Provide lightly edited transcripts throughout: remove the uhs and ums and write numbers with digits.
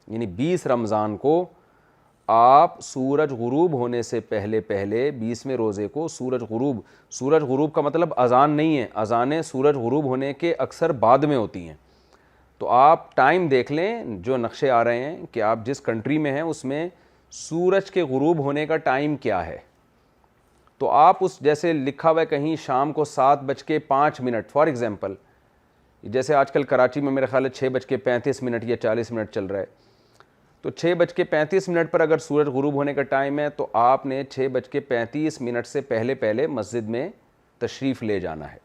یعنی 20 رمضان کو آپ سورج غروب ہونے سے پہلے 20ویں روزے کو سورج غروب کا مطلب اذان نہیں ہے، اذانیں سورج غروب ہونے کے اکثر بعد میں ہوتی ہیں. تو آپ ٹائم دیکھ لیں جو نقشے آ رہے ہیں کہ آپ جس کنٹری میں ہیں اس میں سورج کے غروب ہونے کا ٹائم کیا ہے. تو آپ اس جیسے لکھا ہوا ہے کہیں شام کو 7:05 فار ایگزامپل، جیسے آج کل کراچی میں میرے خیال ہے 6:35 یا 40 چل رہا ہے، تو 6:35 پر اگر سورج غروب ہونے کا ٹائم ہے تو آپ نے 6:35 سے پہلے مسجد میں تشریف لے جانا ہے.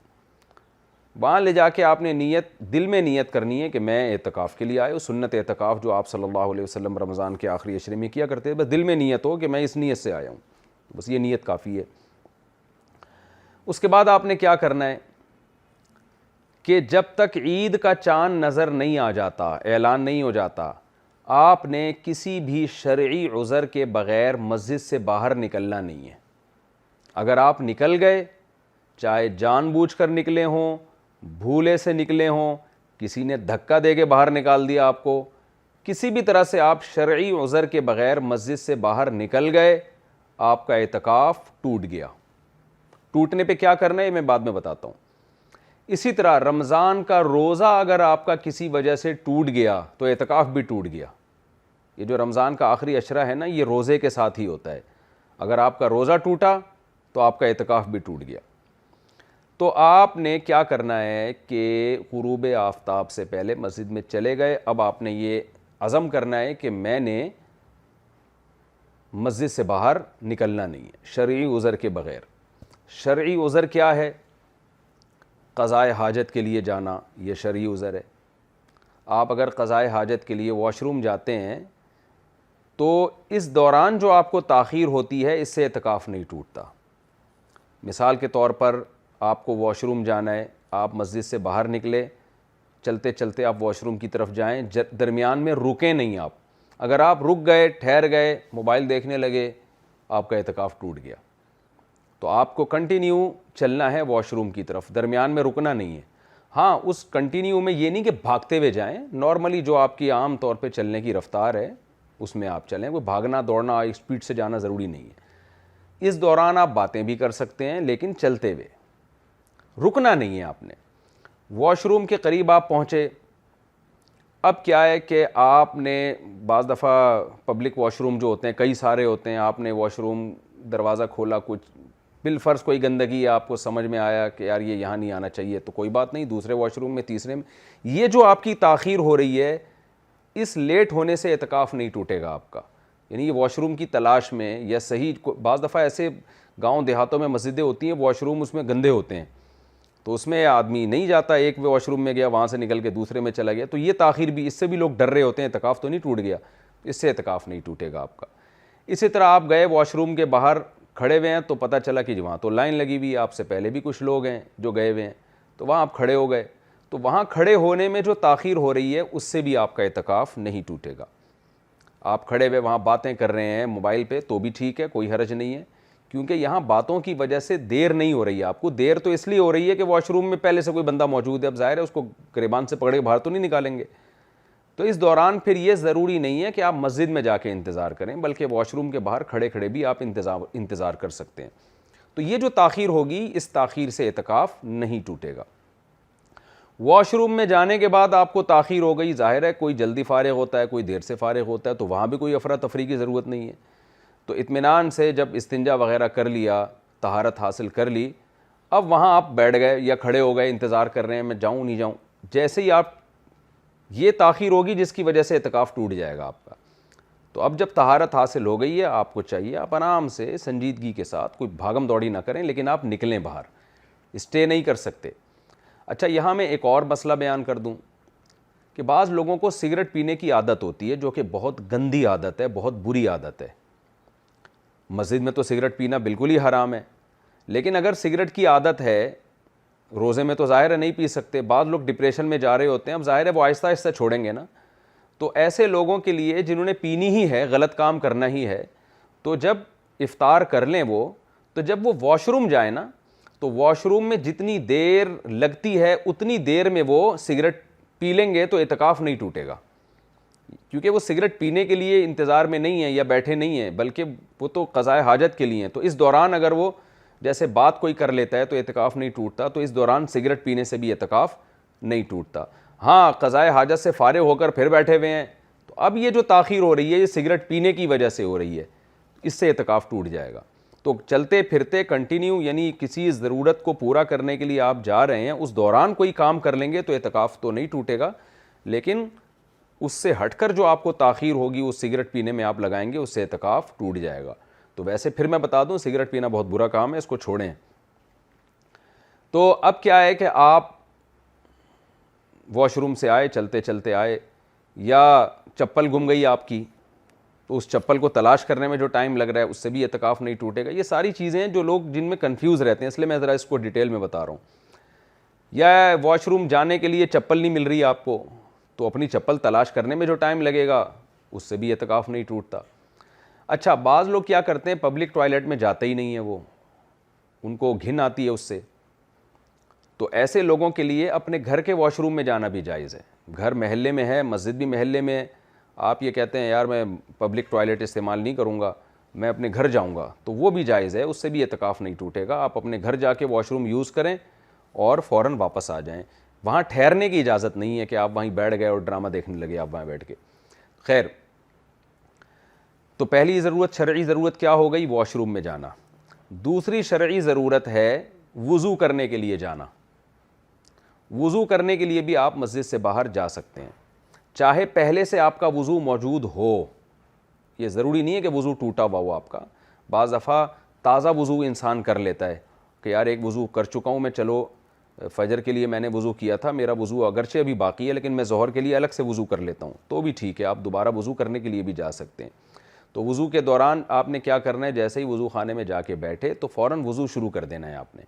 وہاں لے جا کے آپ نے دل میں نیت کرنی ہے کہ میں اعتکاف کے لیے آیا ہوں. سنت اعتکاف جو آپ صلی اللہ علیہ وسلم رمضان کے آخری عشرے میں کیا کرتے ہیں، بس دل میں نیت ہو کہ میں اس نیت سے آیا ہوں، بس یہ نیت کافی ہے. اس کے بعد آپ نے کیا کرنا ہے کہ جب تک عید کا چاند نظر نہیں آ جاتا، اعلان نہیں ہو جاتا، آپ نے کسی بھی شرعی عذر کے بغیر مسجد سے باہر نکلنا نہیں ہے. اگر آپ نکل گئے، چاہے جان بوجھ کر نکلے ہوں، بھولے سے نکلے ہوں، کسی نے دھکا دے کے باہر نکال دیا آپ کو، کسی بھی طرح سے آپ شرعی عذر کے بغیر مسجد سے باہر نکل گئے، آپ کا اعتکاف ٹوٹ گیا. ٹوٹنے پہ کیا کرنا ہے میں بعد میں بتاتا ہوں. اسی طرح رمضان کا روزہ اگر آپ کا کسی وجہ سے ٹوٹ گیا تو اعتکاف بھی ٹوٹ گیا. یہ جو رمضان کا آخری عشرہ ہے نا، یہ روزے کے ساتھ ہی ہوتا ہے. اگر آپ کا روزہ ٹوٹا تو آپ کا اعتکاف بھی ٹوٹ گیا. تو آپ نے کیا کرنا ہے کہ غروب آفتاب سے پہلے مسجد میں چلے گئے، اب آپ نے یہ عزم کرنا ہے کہ میں نے مسجد سے باہر نکلنا نہیں ہے شرعی عذر کے بغیر. شرعی عذر کیا ہے؟ قضاء حاجت کے لیے جانا، یہ شرعی عذر ہے. آپ اگر قضاء حاجت کے لیے واش روم جاتے ہیں تو اس دوران جو آپ کو تاخیر ہوتی ہے اس سے اعتکاف نہیں ٹوٹتا. مثال کے طور پر آپ کو واش روم جانا ہے، آپ مسجد سے باہر نکلے، چلتے چلتے آپ واش روم کی طرف جائیں، درمیان میں رکیں نہیں آپ. اگر آپ رک گئے، ٹھہر گئے، موبائل دیکھنے لگے، آپ کا اعتکاف ٹوٹ گیا. تو آپ کو کنٹینیو چلنا ہے واش روم کی طرف، درمیان میں رکنا نہیں ہے. ہاں اس کنٹینیو میں یہ نہیں کہ بھاگتے ہوئے جائیں، نارملی جو آپ کی عام طور پہ چلنے کی رفتار ہے اس میں آپ چلیں. کوئی بھاگنا دوڑنا اسپیڈ سے جانا ضروری نہیں ہے. اس دوران آپ باتیں بھی کر سکتے ہیں لیکن چلتے ہوئے، رکنا نہیں ہے آپ نے. واش روم کے قریب آپ پہنچے، اب کیا ہے کہ آپ نے بعض دفعہ پبلک واش روم جو ہوتے ہیں کئی سارے ہوتے ہیں، آپ نے واش روم دروازہ کھولا، کچھ بالفرض کوئی گندگی آپ کو سمجھ میں آیا کہ یار یہ یہاں نہیں آنا چاہیے، تو کوئی بات نہیں، دوسرے واش روم میں، تیسرے میں. یہ جو آپ کی تاخیر ہو رہی ہے اس لیٹ ہونے سے اعتکاف نہیں ٹوٹے گا آپ کا. یعنی یہ واش روم کی تلاش میں یا صحیح، بعض دفعہ ایسے گاؤں دیہاتوں میں مسجدیں ہوتی ہیں واش روم اس میں گندے ہوتے ہیں تو اس میں آدمی نہیں جاتا، ایک واش روم میں گیا وہاں سے نکل کے دوسرے میں چلا گیا، تو یہ تاخیر بھی، اس سے بھی لوگ ڈر رہے ہوتے ہیں اعتکاف تو نہیں ٹوٹ گیا، اس سے اعتکاف نہیں ٹوٹے گا آپ کا. اسی طرح آپ گئے واش روم کے باہر کھڑے ہوئے ہیں تو پتہ چلا کہ وہاں تو لائن لگی ہوئی ہے، آپ سے پہلے بھی کچھ لوگ ہیں جو گئے ہوئے ہیں، تو وہاں آپ کھڑے ہو گئے. تو وہاں کھڑے ہونے میں جو تاخیر ہو رہی ہے اس سے بھی آپ کا اعتکاف نہیں ٹوٹے گا. آپ کھڑے ہوئے وہاں باتیں کر رہے ہیں موبائل پہ تو بھی ٹھیک ہے، کوئی حرج نہیں ہے، کیونکہ یہاں باتوں کی وجہ سے دیر نہیں ہو رہی ہے آپ کو. دیر تو اس لیے ہو رہی ہے کہ واش روم میں پہلے سے کوئی بندہ موجود ہے، اب ظاہر ہے اس کو گریبان سے پکڑ کے باہر تو نہیں نکالیں گے. تو اس دوران پھر یہ ضروری نہیں ہے کہ آپ مسجد میں جا کے انتظار کریں، بلکہ واش روم کے باہر کھڑے کھڑے بھی آپ انتظار کر سکتے ہیں. تو یہ جو تاخیر ہوگی اس تاخیر سے اعتکاف نہیں ٹوٹے گا. واش روم میں جانے کے بعد آپ کو تاخیر ہو گئی، ظاہر ہے کوئی جلدی فارغ ہوتا ہے، کوئی دیر سے فارغ ہوتا ہے، تو وہاں بھی کوئی افراتفری کی ضرورت نہیں ہے. تو اطمینان سے جب استنجا وغیرہ کر لیا، طہارت حاصل کر لی، اب وہاں آپ بیٹھ گئے یا کھڑے ہو گئے، انتظار کر رہے ہیں میں جاؤں نہیں جاؤں. جیسے ہی آپ، یہ تاخیر ہوگی جس کی وجہ سے اعتکاف ٹوٹ جائے گا آپ کا. تو اب جب طہارت حاصل ہو گئی ہے آپ کو چاہیے آپ آرام سے سنجیدگی کے ساتھ، کوئی بھاگم دوڑی نہ کریں، لیکن آپ نکلیں باہر، اسٹے نہیں کر سکتے. اچھا یہاں میں ایک اور مسئلہ بیان کر دوں کہ بعض لوگوں کو سگریٹ پینے کی عادت ہوتی ہے جو کہ بہت گندی عادت ہے، بہت بری عادت ہے. مسجد میں تو سگریٹ پینا بالکل ہی حرام ہے، لیکن اگر سگریٹ کی عادت ہے، روزے میں تو ظاہر ہے نہیں پی سکتے، بعض لوگ ڈپریشن میں جا رہے ہوتے ہیں، اب ظاہر ہے وہ آہستہ آہستہ چھوڑیں گے نا. تو ایسے لوگوں کے لیے جنہوں نے پینی ہی ہے، غلط کام کرنا ہی ہے، تو جب افطار کر لیں وہ، تو جب وہ واش روم جائیں نا، تو واش روم میں جتنی دیر لگتی ہے اتنی دیر میں وہ سگریٹ پی لیں گے تو اعتکاف نہیں ٹوٹے گا. کیونکہ وہ سگریٹ پینے کے لیے انتظار میں نہیں ہے یا بیٹھے نہیں ہیں، بلکہ وہ تو قضائے حاجت کے لیے ہیں. تو اس دوران اگر وہ جیسے بات کوئی کر لیتا ہے تو اعتکاف نہیں ٹوٹتا، تو اس دوران سگریٹ پینے سے بھی اعتکاف نہیں ٹوٹتا. ہاں قضائے حاجت سے فارغ ہو کر پھر بیٹھے ہوئے ہیں تو اب یہ جو تاخیر ہو رہی ہے یہ سگریٹ پینے کی وجہ سے ہو رہی ہے، اس سے اعتکاف ٹوٹ جائے گا. تو چلتے پھرتے کنٹینیو، یعنی کسی ضرورت کو پورا کرنے کے لیے آپ جا رہے ہیں، اس دوران کوئی کام کر لیں گے تو اعتکاف تو نہیں ٹوٹے گا، لیکن اس سے ہٹ کر جو آپ کو تاخیر ہوگی اس سگریٹ پینے میں آپ لگائیں گے، اس سے اعتکاف ٹوٹ جائے گا. تو ویسے پھر میں بتا دوں سگریٹ پینا بہت برا کام ہے، اس کو چھوڑیں. تو اب کیا ہے کہ آپ واش روم سے آئے، چلتے چلتے آئے، یا چپل گم گئی آپ کی، تو اس چپل کو تلاش کرنے میں جو ٹائم لگ رہا ہے اس سے بھی اعتکاف نہیں ٹوٹے گا. یہ ساری چیزیں ہیں جو لوگ جن میں کنفیوز رہتے ہیں، اس لیے میں ذرا اس کو ڈیٹیل میں بتا رہا ہوں. یا واش روم جانے کے لیے چپل نہیں مل رہی آپ کو، تو اپنی چپل تلاش کرنے میں جو ٹائم لگے گا اس سے بھی اعتکاف نہیں ٹوٹتا. اچھا بعض لوگ کیا کرتے ہیں، پبلک ٹوائلٹ میں جاتے ہی نہیں ہیں، وہ ان کو گھن آتی ہے اس سے. تو ایسے لوگوں کے لیے اپنے گھر کے واش روم میں جانا بھی جائز ہے. گھر محلے میں ہے، مسجد بھی محلے میں ہے، آپ یہ کہتے ہیں یار میں پبلک ٹوائلٹ استعمال نہیں کروں گا، میں اپنے گھر جاؤں گا، تو وہ بھی جائز ہے، اس سے بھی اعتکاف نہیں ٹوٹے گا. آپ اپنے گھر جا کے واش روم یوز کریں اور فوراً واپس آ جائیں. وہاں ٹھہرنے کی اجازت نہیں ہے کہ آپ وہیں بیٹھ گئے اور ڈرامہ دیکھنے لگے آپ وہاں بیٹھ کے. خیر، تو پہلی ضرورت شرعی ضرورت کیا ہو گئی؟ واش روم میں جانا. دوسری شرعی ضرورت ہے وضو کرنے کے لیے جانا. وضو کرنے کے لیے بھی آپ مسجد سے باہر جا سکتے ہیں، چاہے پہلے سے آپ کا وضو موجود ہو. یہ ضروری نہیں ہے کہ وضو ٹوٹا ہوا ہو آپ کا. بعض دفعہ تازہ وضو انسان کر لیتا ہے کہ یار ایک وضو کر چکا ہوں میں، چلو فجر کے لیے میں نے وضو کیا تھا، میرا وضو اگرچہ ابھی باقی ہے لیکن میں ظہر کے لیے الگ سے وضو کر لیتا ہوں، تو بھی ٹھیک ہے، آپ دوبارہ وضو کرنے کے لیے بھی جا سکتے ہیں. تو وضو کے دوران آپ نے کیا کرنا ہے، جیسے ہی وضو خانے میں جا کے بیٹھے تو فوراً وضو شروع کر دینا ہے آپ نے.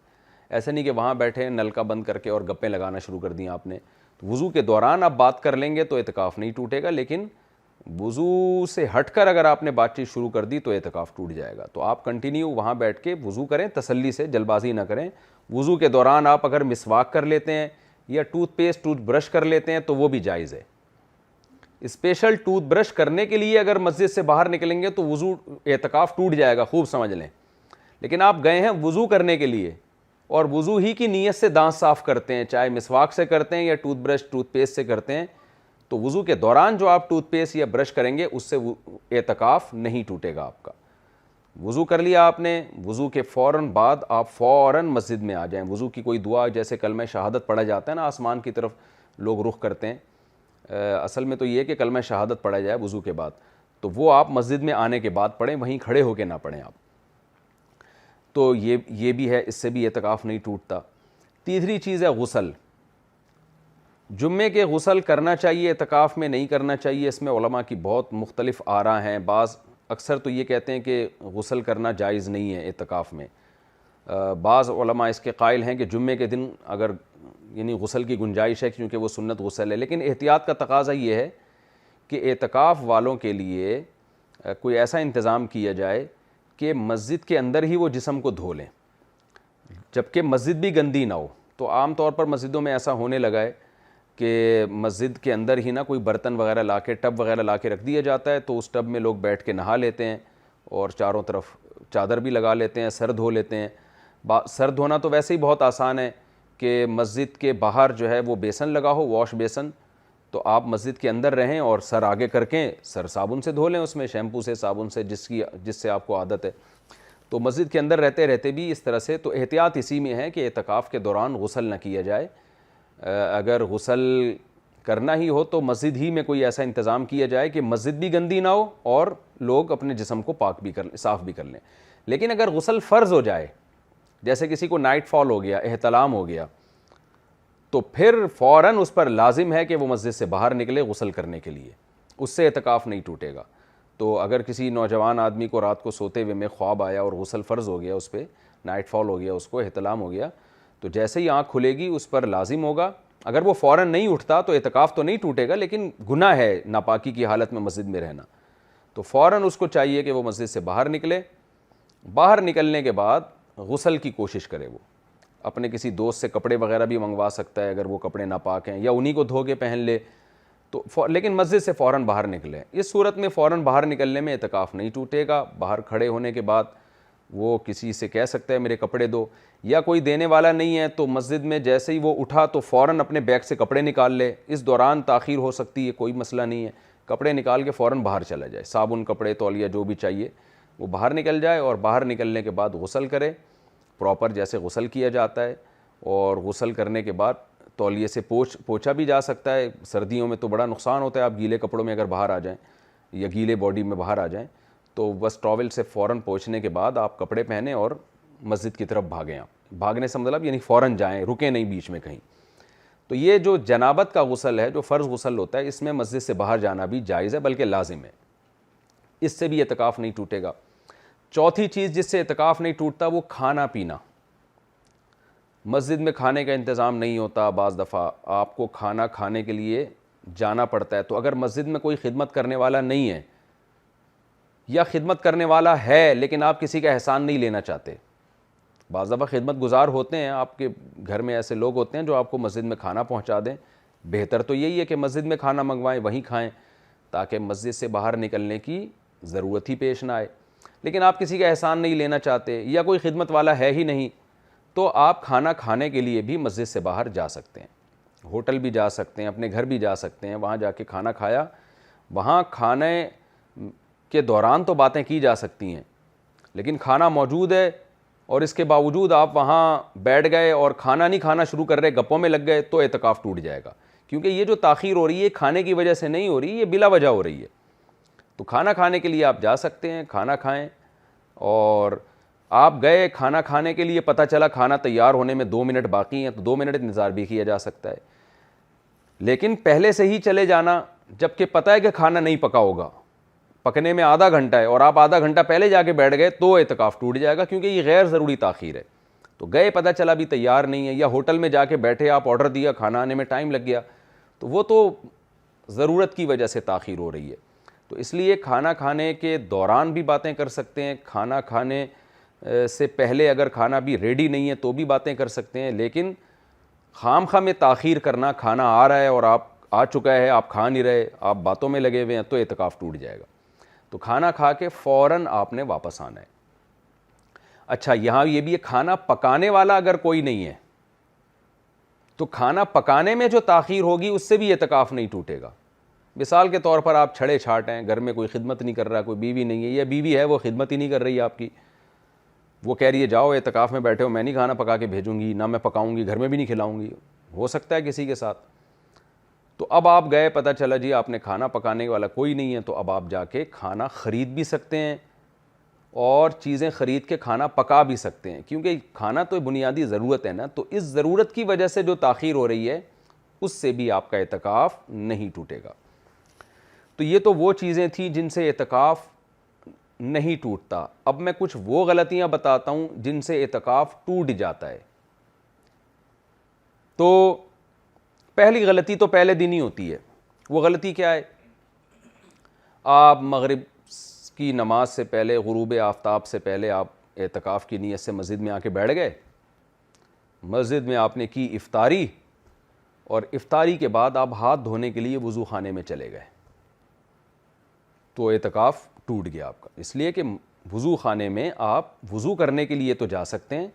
ایسے نہیں کہ وہاں بیٹھے نل کا بند کر کے اور گپیں لگانا شروع کر دیں آپ نے. تو وضو کے دوران آپ بات کر لیں گے تو اعتکاف نہیں ٹوٹے گا، لیکن وضو سے ہٹ کر اگر آپ نے بات چیت شروع کر دی تو اعتکاف ٹوٹ جائے گا. تو آپ کنٹینیو وہاں بیٹھ کے وضو کریں، تسلی سے، جلد بازی نہ کریں. وضو کے دوران آپ اگر مسواک کر لیتے ہیں یا ٹوتھ پیسٹ ٹوتھ برش کر لیتے ہیں تو وہ بھی جائز ہے. اسپیشل ٹوتھ برش کرنے کے لیے اگر مسجد سے باہر نکلیں گے تو وضو اعتکاف ٹوٹ جائے گا، خوب سمجھ لیں. لیکن آپ گئے ہیں وضو کرنے کے لیے اور وضو ہی کی نیت سے دانت صاف کرتے ہیں، چاہے مسواک سے کرتے ہیں یا ٹوتھ برش ٹوتھ پیسٹ سے کرتے ہیں، تو وضو کے دوران جو آپ ٹوتھ پیسٹ یا برش کریں گے اس سے اعتکاف نہیں ٹوٹے گا آپ کا. وضو کر لیا آپ نے، وضو کے فوراً بعد آپ فوراً مسجد میں آ جائیں. وضو کی کوئی دعا جیسے کلمہ شہادت پڑھا جاتا ہے نا، آسمان کی طرف لوگ رخ کرتے ہیں، اصل میں تو یہ کہ کلمہ شہادت پڑھا جائے وضو کے بعد، تو وہ آپ مسجد میں آنے کے بعد پڑھیں، وہیں کھڑے ہو کے نہ پڑھیں آپ. تو یہ بھی ہے، اس سے بھی اعتکاف نہیں ٹوٹتا. تیسری چیز ہے غسل. جمعے کے غسل کرنا چاہیے اعتکاف میں، نہیں کرنا چاہیے، اس میں علماء کی بہت مختلف آراء ہیں. بعض اکثر تو یہ کہتے ہیں کہ غسل کرنا جائز نہیں ہے اعتکاف میں. بعض علماء اس کے قائل ہیں کہ جمعے کے دن اگر یعنی غسل کی گنجائش ہے کیونکہ وہ سنت غسل ہے، لیکن احتیاط کا تقاضا یہ ہے کہ اعتکاف والوں کے لیے کوئی ایسا انتظام کیا جائے کہ مسجد کے اندر ہی وہ جسم کو دھو لیں، جبکہ مسجد بھی گندی نہ ہو. تو عام طور پر مسجدوں میں ایسا ہونے لگا ہے کہ مسجد کے اندر ہی نا کوئی برتن وغیرہ لا کے، ٹب وغیرہ لا کے رکھ دیا جاتا ہے، تو اس ٹب میں لوگ بیٹھ کے نہا لیتے ہیں اور چاروں طرف چادر بھی لگا لیتے ہیں، سر دھو لیتے ہیں. سر دھونا تو ویسے ہی بہت آسان ہے کہ مسجد کے باہر جو ہے وہ بیسن لگا ہو، واش بیسن، تو آپ مسجد کے اندر رہیں اور سر آگے کر کے سر صابن سے دھو لیں، اس میں شیمپو سے، صابن سے، جس سے آپ کو عادت ہے. تو مسجد کے اندر رہتے رہتے بھی اس طرح سے. تو احتیاط اسی میں ہے کہ اعتکاف کے دوران غسل نہ کیا جائے. اگر غسل کرنا ہی ہو تو مسجد ہی میں کوئی ایسا انتظام کیا جائے کہ مسجد بھی گندی نہ ہو اور لوگ اپنے جسم کو پاک بھی صاف بھی کر لیں. لیکن اگر غسل فرض ہو جائے، جیسے کسی کو نائٹ فال ہو گیا، احتلام ہو گیا، تو پھر فوراً اس پر لازم ہے کہ وہ مسجد سے باہر نکلے غسل کرنے کے لیے، اس سے اعتکاف نہیں ٹوٹے گا. تو اگر کسی نوجوان آدمی کو رات کو سوتے ہوئے میں خواب آیا اور غسل فرض ہو گیا، اس پہ نائٹ فال ہو گیا، اس کو احتلام ہو گیا، تو جیسے ہی آنکھ کھلے گی اس پر لازم ہوگا. اگر وہ فوراً نہیں اٹھتا تو اعتکاف تو نہیں ٹوٹے گا، لیکن گناہ ہے ناپاکی کی حالت میں مسجد میں رہنا. تو فوراً اس کو چاہیے کہ وہ مسجد سے باہر نکلے. باہر نکلنے کے بعد غسل کی کوشش کرے. وہ اپنے کسی دوست سے کپڑے وغیرہ بھی منگوا سکتا ہے اگر وہ کپڑے ناپاک ہیں، یا انہی کو دھو کے پہن لے. تو لیکن مسجد سے فوراً باہر نکلیں. اس صورت میں فوراً باہر نکلنے میں اعتکاف نہیں ٹوٹے گا. باہر کھڑے ہونے کے بعد وہ کسی سے کہہ سکتا ہے میرے کپڑے دو, یا کوئی دینے والا نہیں ہے تو مسجد میں جیسے ہی وہ اٹھا تو فوراً اپنے بیگ سے کپڑے نکال لے. اس دوران تاخیر ہو سکتی ہے, کوئی مسئلہ نہیں ہے, کپڑے نکال کے فوراً باہر چلا جائے. صابن, کپڑے, تولیہ جو بھی چاہیے وہ باہر نکل جائے, اور باہر نکلنے کے بعد غسل کرے پراپر جیسے غسل کیا جاتا ہے. اور غسل کرنے کے بعد تولیے سے پوچھا بھی جا سکتا ہے. سردیوں میں تو بڑا نقصان ہوتا ہے, آپ گیلے کپڑوں میں اگر باہر آ جائیں یا گیلے باڈی میں باہر آ جائیں تو بس ٹاول سے فوراً پوچھنے کے بعد آپ کپڑے پہنیں اور مسجد کی طرف بھاگیں. آپ بھاگنے سے مطلب یعنی فوراً جائیں, رکیں نہیں بیچ میں کہیں. تو یہ جو جنابت کا غسل ہے, جو فرض غسل ہوتا ہے, اس میں مسجد سے باہر جانا بھی جائز ہے بلکہ لازم ہے. اس سے بھی اعتکاف نہیں ٹوٹے گا. چوتھی چیز جس سے اعتکاف نہیں ٹوٹتا وہ کھانا پینا. مسجد میں کھانے کا انتظام نہیں ہوتا, بعض دفعہ آپ کو کھانا کھانے کے لیے جانا پڑتا ہے. تو اگر مسجد میں کوئی خدمت کرنے والا نہیں ہے, یا خدمت کرنے والا ہے لیکن آپ کسی کا احسان نہیں لینا چاہتے, بعض دفعہ خدمت گزار ہوتے ہیں آپ کے گھر میں, ایسے لوگ ہوتے ہیں جو آپ کو مسجد میں کھانا پہنچا دیں. بہتر تو یہی ہے کہ مسجد میں کھانا منگوائیں, وہیں کھائیں, تاکہ مسجد سے باہر نکلنے کی ضرورت ہی پیش نہ آئے. لیکن آپ کسی کا احسان نہیں لینا چاہتے یا کوئی خدمت والا ہے ہی نہیں, تو آپ کھانا کھانے کے لیے بھی مسجد سے باہر جا سکتے ہیں. ہوٹل بھی جا سکتے ہیں, اپنے گھر بھی جا سکتے ہیں, وہاں جا کے کھانا کھایا. وہاں کھانے کے دوران تو باتیں کی جا سکتی ہیں, لیکن کھانا موجود ہے اور اس کے باوجود آپ وہاں بیٹھ گئے اور کھانا نہیں کھانا شروع کر رہے, گپوں میں لگ گئے, تو اعتکاف ٹوٹ جائے گا. کیونکہ یہ جو تاخیر ہو رہی ہے کھانے کی وجہ سے نہیں ہو رہی, یہ بلا وجہ ہو رہی ہے. تو کھانا کھانے کے لیے آپ جا سکتے ہیں, کھانا کھائیں. اور آپ گئے کھانا کھانے کے لیے, پتہ چلا کھانا تیار ہونے میں 2 منٹ باقی ہیں, تو 2 منٹ انتظار بھی کیا جا سکتا ہے. لیکن پہلے سے ہی چلے جانا جب کہ پتہ ہے کہ کھانا نہیں پکا ہوگا, پکنے میں آدھا گھنٹہ ہے, اور آپ آدھا گھنٹہ پہلے جا کے بیٹھ گئے, تو اعتکاف ٹوٹ جائے گا, کیونکہ یہ غیر ضروری تاخیر ہے. تو گئے پتہ چلا بھی تیار نہیں ہے, یا ہوٹل میں جا کے بیٹھے, آپ آرڈر دیا, کھانا آنے میں ٹائم لگ گیا, تو وہ تو ضرورت کی وجہ سے تاخیر ہو رہی ہے. تو اس لیے کھانا کھانے کے دوران بھی باتیں کر سکتے ہیں, کھانا کھانے سے پہلے اگر کھانا بھی ریڈی نہیں ہے تو بھی باتیں کر سکتے ہیں. لیکن خام خواہ میں تاخیر کرنا, کھانا آ رہا ہے اور آپ آ چکا ہے, آپ کھا نہیں رہے, آپ باتوں میں لگے ہوئے ہیں, تو اعتکاف ٹوٹ جائے گا. تو کھانا کھا کے فوراً آپ نے واپس آنا ہے. اچھا, یہاں یہ بھی ہے, کھانا پکانے والا اگر کوئی نہیں ہے تو کھانا پکانے میں جو تاخیر ہوگی اس سے بھی اعتکاف نہیں ٹوٹے گا. مثال کے طور پر آپ چھڑے چھاٹ ہیں, گھر میں کوئی خدمت نہیں کر رہا, کوئی بیوی نہیں ہے, یا بیوی ہے وہ خدمت ہی نہیں کر رہی آپ کی, وہ کہہ رہی ہے جاؤ اعتکاف میں بیٹھے ہو, میں نہیں کھانا پکا کے بھیجوں گی, نہ میں پکاؤں گی, گھر میں بھی نہیں کھلاؤں گی, ہو سکتا ہے کسی کے ساتھ. تو اب آپ گئے, پتہ چلا جی آپ نے کھانا پکانے والا کوئی نہیں ہے, تو اب آپ جا کے کھانا خرید بھی سکتے ہیں اور چیزیں خرید کے کھانا پکا بھی سکتے ہیں, کیونکہ کھانا تو بنیادی ضرورت ہے نا. تو اس ضرورت کی وجہ سے جو تاخیر ہو رہی ہے اس سے بھی آپ کا اعتکاف نہیں ٹوٹے گا. تو یہ تو وہ چیزیں تھیں جن سے اعتکاف نہیں ٹوٹتا. اب میں کچھ وہ غلطیاں بتاتا ہوں جن سے اعتکاف ٹوٹ جاتا ہے. تو پہلی غلطی تو پہلے دن ہی ہوتی ہے. وہ غلطی کیا ہے؟ آپ مغرب کی نماز سے پہلے, غروب آفتاب سے پہلے آپ اعتکاف کی نیت سے مسجد میں آ کے بیٹھ گئے, مسجد میں آپ نے کی افطاری, اور افطاری کے بعد آپ ہاتھ دھونے کے لیے وضو خانے میں چلے گئے, تو اعتکاف ٹوٹ گیا آپ کا. اس لیے کہ وضو خانے میں آپ وضو کرنے کے لیے تو جا سکتے ہیں,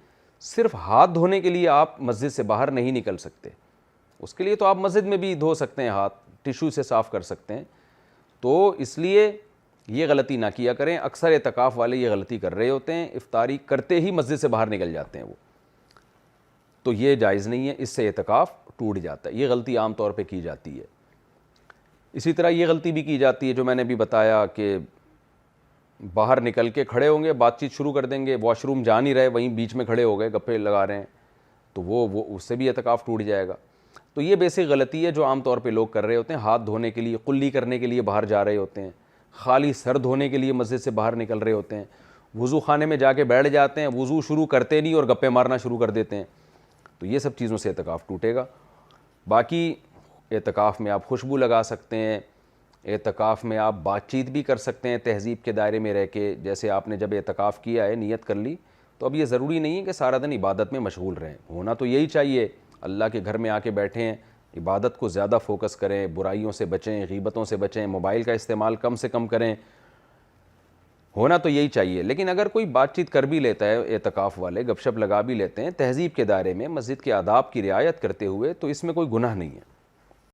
صرف ہاتھ دھونے کے لیے آپ مسجد سے باہر نہیں نکل سکتے. اس کے لیے تو آپ مسجد میں بھی دھو سکتے ہیں, ہاتھ ٹیشو سے صاف کر سکتے ہیں. تو اس لیے یہ غلطی نہ کیا کریں. اکثر اعتکاف والے یہ غلطی کر رہے ہوتے ہیں, افطاری کرتے ہی مسجد سے باہر نکل جاتے ہیں وہ, تو یہ جائز نہیں ہے, اس سے اعتکاف ٹوٹ جاتا ہے. یہ غلطی عام طور پہ کی جاتی ہے. اسی طرح یہ غلطی بھی کی جاتی ہے جو میں نے بھی بتایا کہ باہر نکل کے کھڑے ہوں گے, بات چیت شروع کر دیں گے, واش روم جا نہیں رہے, وہیں بیچ میں کھڑے ہو گئے, گپے لگا رہے ہیں, تو وہ اس سے بھی اعتکاف ٹوٹ جائے گا. تو یہ بیسک غلطی ہے جو عام طور پہ لوگ کر رہے ہوتے ہیں. ہاتھ دھونے کے لیے, قلی کرنے کے لیے باہر جا رہے ہوتے ہیں, خالی سر دھونے کے لیے مسجد سے باہر نکل رہے ہوتے ہیں, وضو خانے میں جا کے بیٹھ جاتے ہیں, وضو شروع کرتے نہیں اور گپے مارنا شروع کر دیتے ہیں. تو یہ سب چیزوں سے اعتکاف ٹوٹے گا. باقی اعتکاف میں آپ خوشبو لگا سکتے ہیں, اعتکاف میں آپ بات چیت بھی کر سکتے ہیں تہذیب کے دائرے میں رہ کے. جیسے آپ نے جب اعتکاف کیا ہے, نیت کر لی, تو اب یہ ضروری نہیں ہے کہ سارا دن عبادت میں مشغول رہیں. ہونا تو یہی چاہیے, اللہ کے گھر میں آ کے بیٹھے ہیں, عبادت کو زیادہ فوکس کریں، برائیوں سے بچیں، غیبتوں سے بچیں، موبائل کا استعمال کم سے کم کریں، ہونا تو یہی چاہیے۔ لیکن اگر کوئی بات چیت کر بھی لیتا ہے، اعتکاف والے گپ شپ لگا بھی لیتے ہیں تہذیب کے دائرے میں، مسجد کے آداب کی رعایت کرتے ہوئے، تو اس میں کوئی گناہ نہیں ہے۔